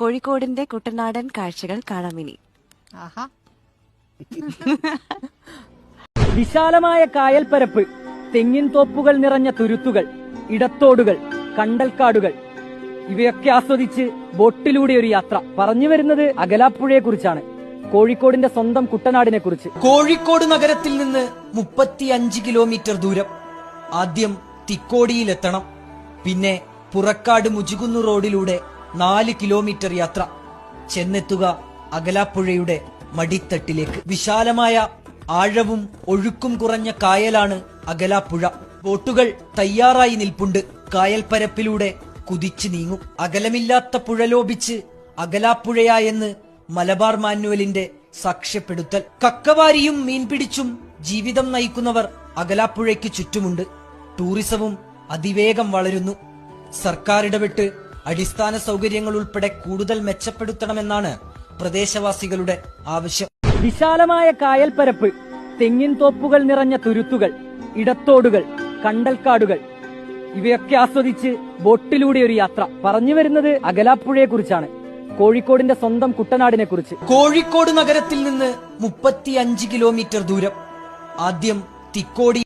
കോഴിക്കോടിന്റെ കുട്ടനാടൻ കാഴ്ചകൾ കാണാമിനി. വിശാലമായ കായൽപ്പരപ്പ്, തെങ്ങിൻ തോപ്പുകൾ നിറഞ്ഞ തുരുത്തുകൾ, ഇടത്തോടുകൾ, കണ്ടൽക്കാടുകൾ ഇവയൊക്കെ ആസ്വദിച്ച് ബോട്ടിലൂടെ ഒരു യാത്ര. പറഞ്ഞു വരുന്നത് അകലാപ്പുഴയെ കുറിച്ചാണ്, കോഴിക്കോടിന്റെ സ്വന്തം കുട്ടനാടിനെ കുറിച്ച്. കോഴിക്കോട് നഗരത്തിൽ നിന്ന് 35 കിലോമീറ്റർ ദൂരം. ആദ്യം തിക്കോടിയിലെത്തണം. പിന്നെ പുറക്കാട് മുജികുന്നു റോഡിലൂടെ 4 കിലോമീറ്റർ യാത്ര. ചെന്നെത്തുക അകലാപ്പുഴയുടെ മടിത്തട്ടിലേക്ക്. വിശാലമായ ആഴവും ഒഴുക്കും കുറഞ്ഞ കായലാണ് അകലാപ്പുഴ. ബോട്ടുകൾ തയ്യാറായി നിൽപ്പുണ്ട്. കായൽപ്പരപ്പിലൂടെ കുതിച്ചു നീങ്ങും. അകലമില്ലാത്ത പുഴ ലോപിച്ച് അകലാപ്പുഴയായെന്ന് മലബാർ മാനുവലിന്റെ സാക്ഷ്യപ്പെടുത്തൽ. കക്കവാരിയും മീൻപിടിച്ചും ജീവിതം നയിക്കുന്നവർ അകലാപ്പുഴയ്ക്ക് ചുറ്റുമുണ്ട്. ടൂറിസവും അതിവേഗം വളരുന്നു. സർക്കാർ ഇടപെട്ട് അടിസ്ഥാന സൗകര്യങ്ങൾ ഉൾപ്പെടെ കൂടുതൽ മെച്ചപ്പെടുത്തണമെന്നാണ് പ്രദേശവാസികളുടെ ആവശ്യം. വിശാലമായ കായൽപ്പരപ്പ്, തെങ്ങിൻ തോപ്പുകൾ നിറഞ്ഞ തുരുത്തുകൾ, ഇടത്തോടുകൾ, കണ്ടൽക്കാടുകൾ ഇവയൊക്കെ ആസ്വദിച്ച് ബോട്ടിലൂടെ ഒരു യാത്ര. പറഞ്ഞു വരുന്നത് അകലാപ്പുഴയെ കുറിച്ചാണ്, കോഴിക്കോടിന്റെ സ്വന്തം കുട്ടനാടിനെ കുറിച്ച്. കോഴിക്കോട് നഗരത്തിൽ നിന്ന് 35 കിലോമീറ്റർ ദൂരം. ആദ്യം തിക്കോടി